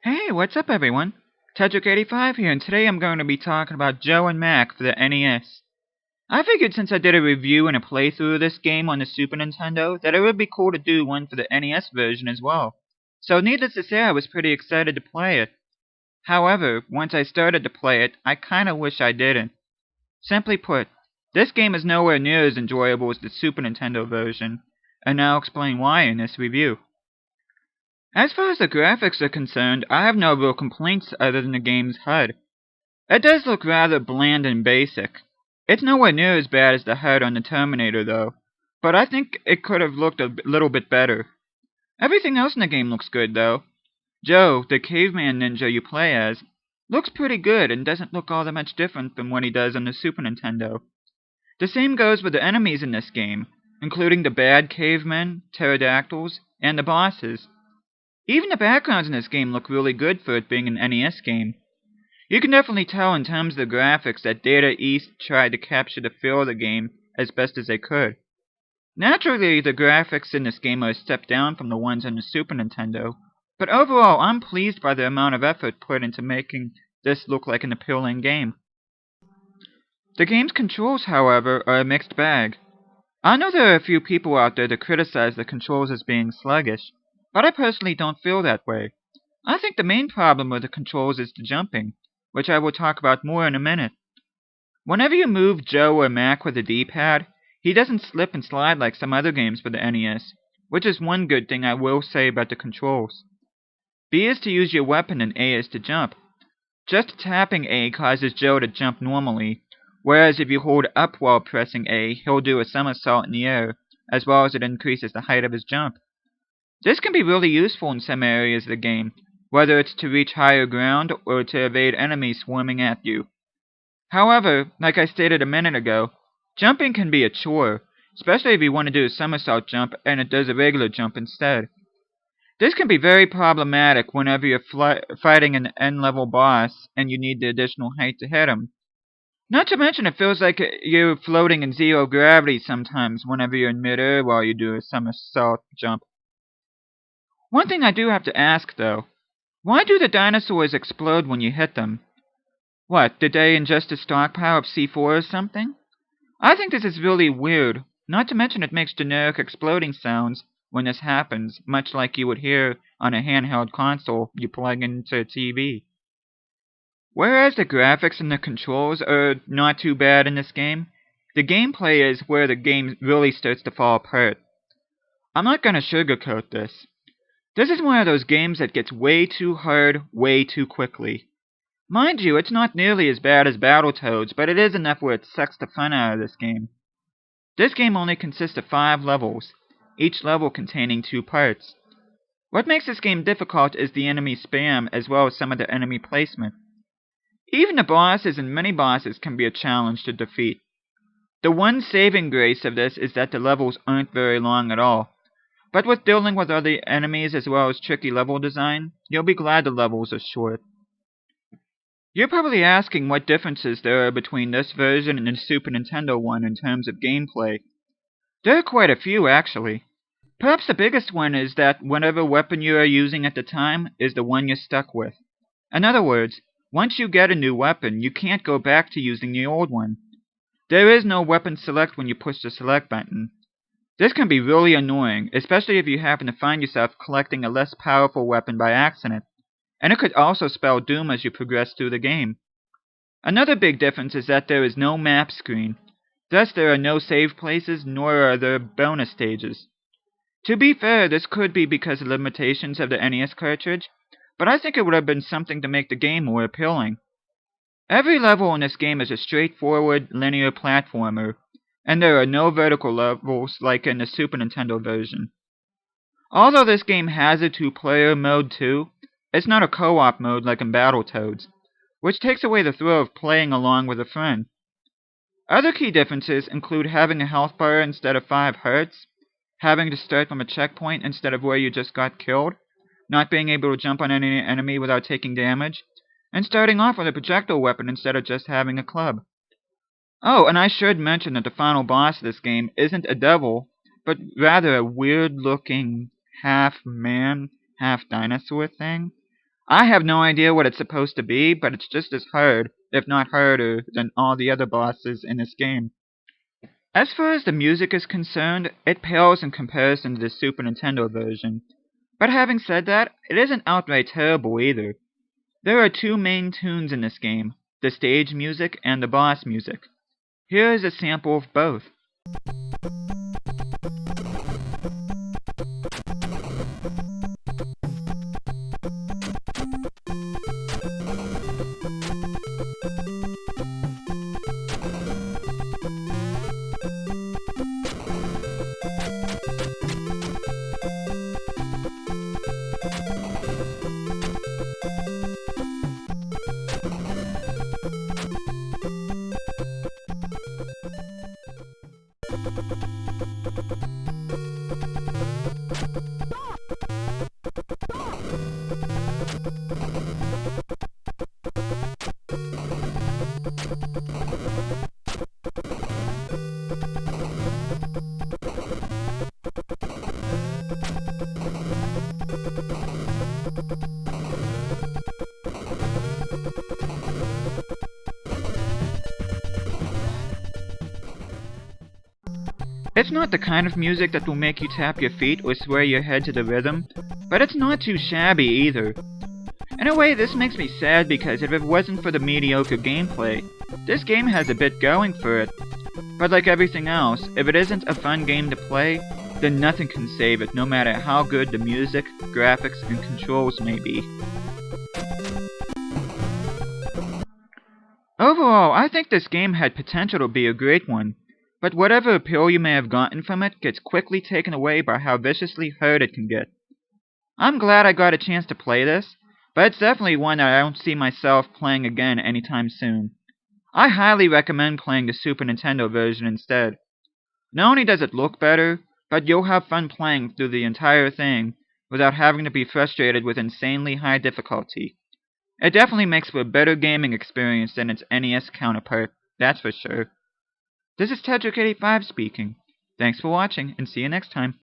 Hey, what's up everyone? Tedrick85 here, and today I'm going to be talking about Joe and Mac for the NES. I figured since I did a review and a playthrough of this game on the Super Nintendo, that it would be cool to do one for the NES version as well. So needless to say, I was pretty excited to play it. However, once I started to play it, I kinda wish I didn't. Simply put, this game is nowhere near as enjoyable as the Super Nintendo version, and I'll explain why in this review. As far as the graphics are concerned, I have no real complaints other than the game's HUD. It does look rather bland and basic. It's nowhere near as bad as the HUD on the Terminator though, but I think it could have looked a little bit better. Everything else in the game looks good though. Joe, the caveman ninja you play as, looks pretty good and doesn't look all that much different from what he does on the Super Nintendo. The same goes with the enemies in this game, including the bad cavemen, pterodactyls, and the bosses. Even the backgrounds in this game look really good for it being an NES game. You can definitely tell in terms of the graphics that Data East tried to capture the feel of the game as best as they could. Naturally, the graphics in this game are a step down from the ones on the Super Nintendo, but overall I'm pleased by the amount of effort put into making this look like an appealing game. The game's controls, however, are a mixed bag. I know there are a few people out there that criticize the controls as being sluggish, but I personally don't feel that way. I think the main problem with the controls is the jumping, which I will talk about more in a minute. Whenever you move Joe or Mac with the D-pad, he doesn't slip and slide like some other games for the NES, which is one good thing I will say about the controls. B is to use your weapon and A is to jump. Just tapping A causes Joe to jump normally, whereas if you hold up while pressing A, he'll do a somersault in the air, as well as it increases the height of his jump. This can be really useful in some areas of the game, whether it's to reach higher ground or to evade enemies swarming at you. However, like I stated a minute ago, jumping can be a chore, especially if you want to do a somersault jump and it does a regular jump instead. This can be very problematic whenever you're fighting an end-level boss and you need the additional height to hit him. Not to mention it feels like you're floating in zero gravity sometimes whenever you're in midair while you do a somersault jump. One thing I do have to ask, though. Why do the dinosaurs explode when you hit them? What, did they ingest a stockpile of C4 or something? I think this is really weird, not to mention it makes generic exploding sounds when this happens, much like you would hear on a handheld console you plug into a TV. Whereas the graphics and the controls are not too bad in this game, the gameplay is where the game really starts to fall apart. I'm not gonna sugarcoat this. This is one of those games that gets way too hard, way too quickly. Mind you, it's not nearly as bad as Battletoads, but it is enough where it sucks the fun out of this game. This game only consists of 5 levels, each level containing 2 parts. What makes this game difficult is the enemy spam as well as some of the enemy placement. Even the bosses and mini-bosses can be a challenge to defeat. The one saving grace of this is that the levels aren't very long at all. But with dealing with other enemies as well as tricky level design, you'll be glad the levels are short. You're probably asking what differences there are between this version and the Super Nintendo one in terms of gameplay. There are quite a few, actually. Perhaps the biggest one is that whatever weapon you are using at the time is the one you're stuck with. In other words, once you get a new weapon, you can't go back to using the old one. There is no weapon select when you push the select button. This can be really annoying, especially if you happen to find yourself collecting a less powerful weapon by accident, and it could also spell doom as you progress through the game. Another big difference is that there is no map screen, thus there are no save places nor are there bonus stages. To be fair, this could be because of limitations of the NES cartridge, but I think it would have been something to make the game more appealing. Every level in this game is a straightforward, linear platformer, and there are no vertical levels like in the Super Nintendo version. Although this game has a 2-player mode too, it's not a co-op mode like in Battletoads, which takes away the thrill of playing along with a friend. Other key differences include having a health bar instead of 5 hearts, having to start from a checkpoint instead of where you just got killed, not being able to jump on any enemy without taking damage, and starting off with a projectile weapon instead of just having a club. Oh, and I should mention that the final boss of this game isn't a devil, but rather a weird-looking half-man, half-dinosaur thing. I have no idea what it's supposed to be, but it's just as hard, if not harder, than all the other bosses in this game. As far as the music is concerned, it pales in comparison to the Super Nintendo version. But having said that, it isn't outright terrible either. There are two main tunes in this game, the stage music and the boss music. Here is a sample of both. It's not the kind of music that will make you tap your feet or sway your head to the rhythm, but it's not too shabby either. In a way, this makes me sad because if it wasn't for the mediocre gameplay, this game has a bit going for it. But like everything else, if it isn't a fun game to play, then nothing can save it, no matter how good the music, graphics, and controls may be. Overall, I think this game had potential to be a great one, but whatever appeal you may have gotten from it gets quickly taken away by how viciously hard it can get. I'm glad I got a chance to play this, but it's definitely one that I don't see myself playing again anytime soon. I highly recommend playing the Super Nintendo version instead. Not only does it look better, but you'll have fun playing through the entire thing without having to be frustrated with insanely high difficulty. It definitely makes for a better gaming experience than its NES counterpart, that's for sure. This is Tedrick85 speaking. Thanks for watching, and see you next time.